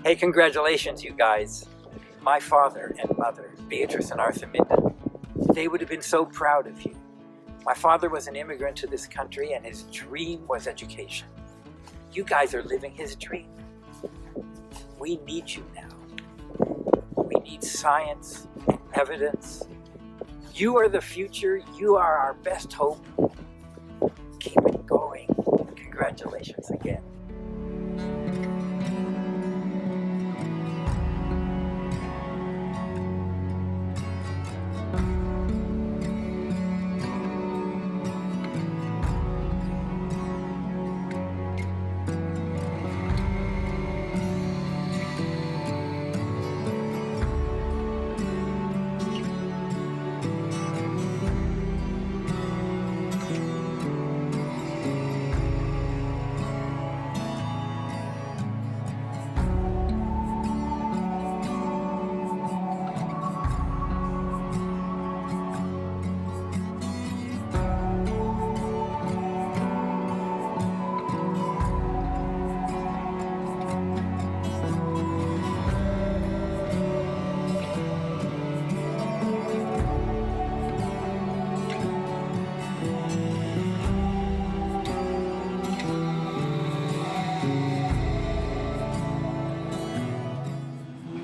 Hey, congratulations, you guys. My father and mother, Beatrice and Arthur Minden, they would have been so proud of you. My father was an immigrant to this country and his dream was education. You guys are living his dream. We need you now. We need science and evidence. You are the future. You are our best hope. Keep it going. Congratulations again.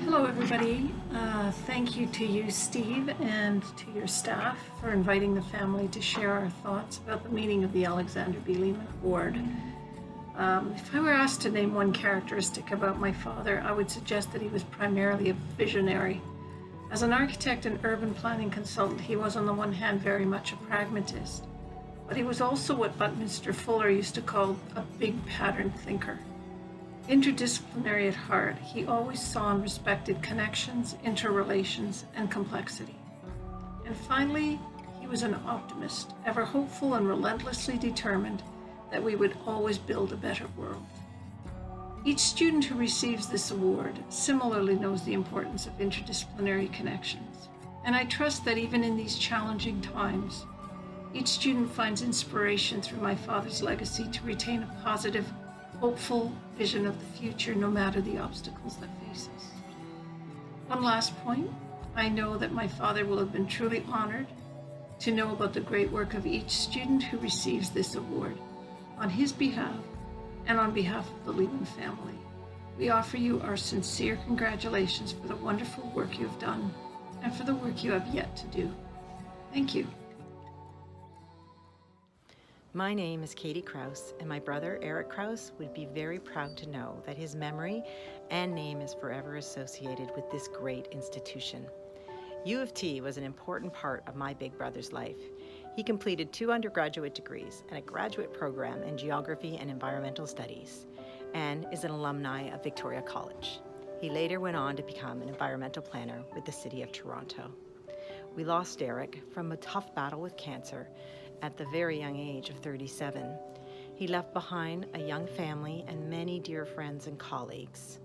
Hello everybody. Thank you to you, Steve, and to your staff for inviting the family to share our thoughts about the meaning of the Alexander B. Lehman Award. If I were asked to name one characteristic about my father, I would suggest that he was primarily a visionary. As an architect and urban planning consultant, he was on the one hand very much a pragmatist, but he was also what Buckminster Fuller used to call a big pattern thinker. Interdisciplinary at heart, he always saw and respected connections, interrelations, and complexity. And finally, he was an optimist, ever hopeful and relentlessly determined that we would always build a better world. Each student who receives this award similarly knows the importance of interdisciplinary connections. And I trust that even in these challenging times, each student finds inspiration through my father's legacy to retain a positive, hopeful vision of the future, no matter the obstacles that face us. One last point, I know that my father will have been truly honored to know about the great work of each student who receives this award. On his behalf, and on behalf of the Lehman family, we offer you our sincere congratulations for the wonderful work you have done and for the work you have yet to do. Thank you. My name is Katie Kraus, and my brother Eric Kraus would be very proud to know that his memory and name is forever associated with this great institution. U of T was an important part of my big brother's life. He completed 2 undergraduate degrees and a graduate program in geography and environmental studies, and is an alumni of Victoria College. He later went on to become an environmental planner with the City of Toronto. We lost Eric from a tough battle with cancer at the very young age of 37. He left behind a young family and many dear friends and colleagues.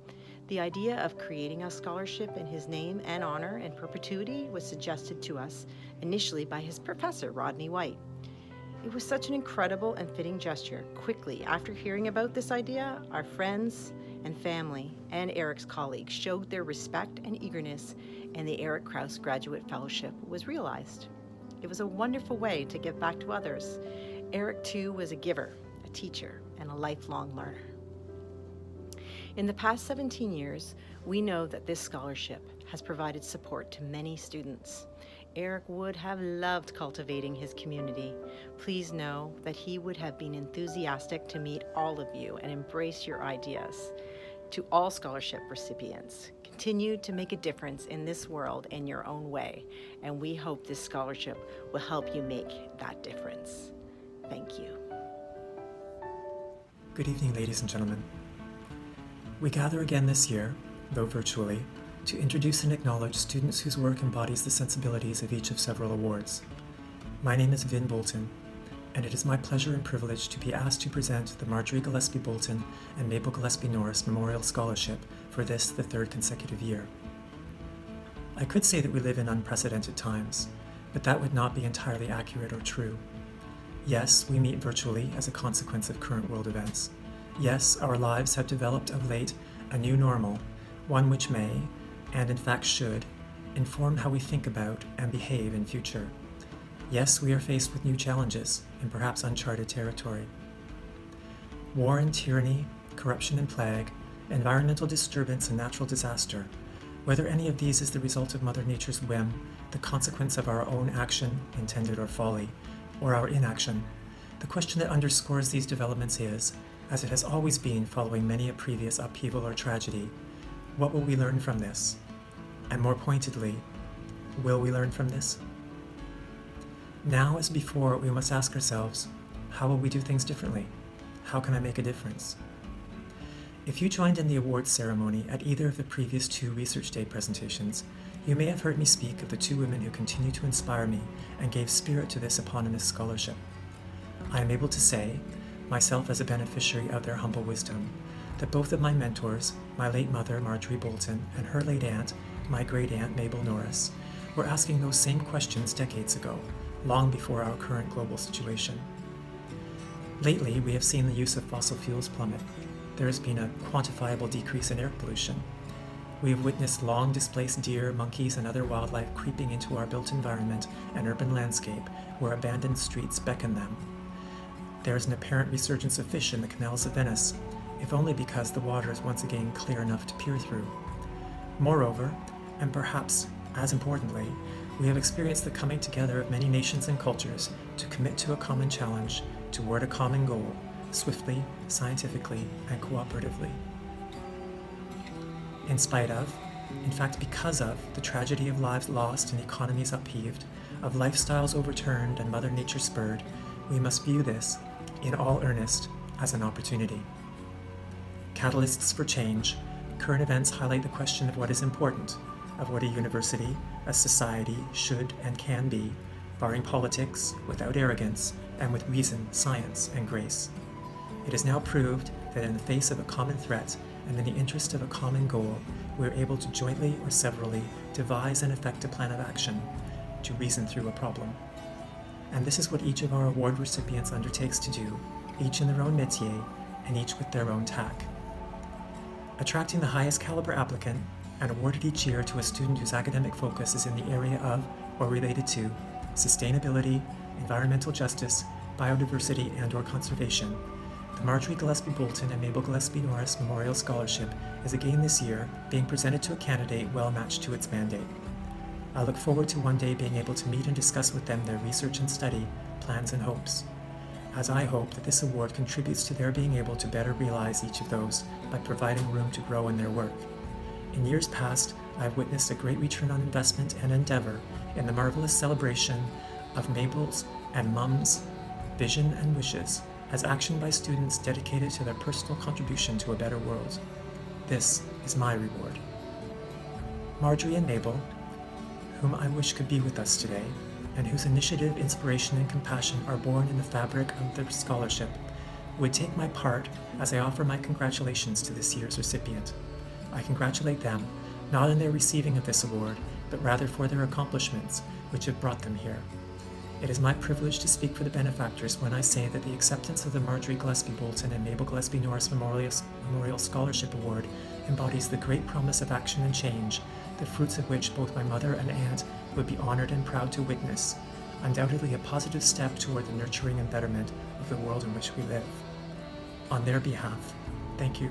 The idea of creating a scholarship in his name and honor in perpetuity was suggested to us initially by his professor, Rodney White. It was such an incredible and fitting gesture. Quickly after hearing about this idea, our friends and family and Eric's colleagues showed their respect and eagerness, and the Eric Kraus Graduate Fellowship was realized. It was a wonderful way to give back to others. Eric, too, was a giver, a teacher, and a lifelong learner. In the past 17 years, we know that this scholarship has provided support to many students. Eric would have loved cultivating his community. Please know that he would have been enthusiastic to meet all of you and embrace your ideas. To all scholarship recipients, continue to make a difference in this world in your own way, and we hope this scholarship will help you make that difference. Thank you. Good evening, ladies and gentlemen. We gather again this year, though virtually, to introduce and acknowledge students whose work embodies the sensibilities of each of several awards. My name is Vin Bolton, and it is my pleasure and privilege to be asked to present the Marjorie Gillespie Bolton and Mabel Gillespie Norris Memorial Scholarship for this, the 3rd consecutive year. I could say that we live in unprecedented times, but that would not be entirely accurate or true. Yes, we meet virtually as a consequence of current world events. Yes, our lives have developed of late a new normal, one which may, and in fact should, inform how we think about and behave in future. Yes, we are faced with new challenges in perhaps uncharted territory. War and tyranny, corruption and plague, environmental disturbance and natural disaster, whether any of these is the result of Mother Nature's whim, the consequence of our own action, intended or folly, or our inaction, the question that underscores these developments is, as it has always been following many a previous upheaval or tragedy, what will we learn from this? And more pointedly, will we learn from this? Now as before, we must ask ourselves, how will we do things differently? How can I make a difference? If you joined in the awards ceremony at either of the previous 2 Research Day presentations, you may have heard me speak of the 2 women who continue to inspire me and gave spirit to this eponymous scholarship. I am able to say, myself as a beneficiary of their humble wisdom, that both of my mentors, my late mother Marjorie Boulton and her late aunt, my great aunt Mabel Norris, were asking those same questions decades ago, long before our current global situation. Lately, we have seen the use of fossil fuels plummet. There has been a quantifiable decrease in air pollution. We have witnessed long displaced deer, monkeys, and other wildlife creeping into our built environment and urban landscape where abandoned streets beckon them. There is an apparent resurgence of fish in the canals of Venice, if only because the water is once again clear enough to peer through. Moreover, and perhaps as importantly, we have experienced the coming together of many nations and cultures to commit to a common challenge toward a common goal, swiftly, scientifically, and cooperatively. In spite of, in fact because of, the tragedy of lives lost and economies upheaved, of lifestyles overturned and Mother Nature spurred, we must view this, in all earnest, as an opportunity. Catalysts for change, current events highlight the question of what is important, of what a university, a society should and can be, barring politics, without arrogance, and with reason, science, and grace. It is now proved that in the face of a common threat and in the interest of a common goal, we are able to jointly or severally devise and effect a plan of action to reason through a problem. And this is what each of our award recipients undertakes to do, each in their own métier and each with their own tack. Attracting the highest caliber applicant and awarded each year to a student whose academic focus is in the area of, or related to, sustainability, environmental justice, biodiversity, and/or conservation, the Marjorie Gillespie Boulton and Mabel Gillespie Norris Memorial Scholarship is again this year being presented to a candidate well matched to its mandate. I look forward to one day being able to meet and discuss with them their research and study, plans and hopes, as I hope that this award contributes to their being able to better realize each of those by providing room to grow in their work. In years past, I have witnessed a great return on investment and endeavor in the marvelous celebration of Mabel's and Mum's vision and wishes as action by students dedicated to their personal contribution to a better world. This is my reward. Marjorie and Mabel, whom I wish could be with us today, and whose initiative, inspiration, and compassion are born in the fabric of their scholarship, would take my part as I offer my congratulations to this year's recipient. I congratulate them, not in their receiving of this award, but rather for their accomplishments, which have brought them here. It is my privilege to speak for the benefactors when I say that the acceptance of the Marjorie Gillespie Boulton and Mabel Gillespie Norris Memorial Scholarship Award embodies the great promise of action and change, the fruits of which both my mother and aunt would be honored and proud to witness, undoubtedly a positive step toward the nurturing and betterment of the world in which we live. On their behalf, thank you.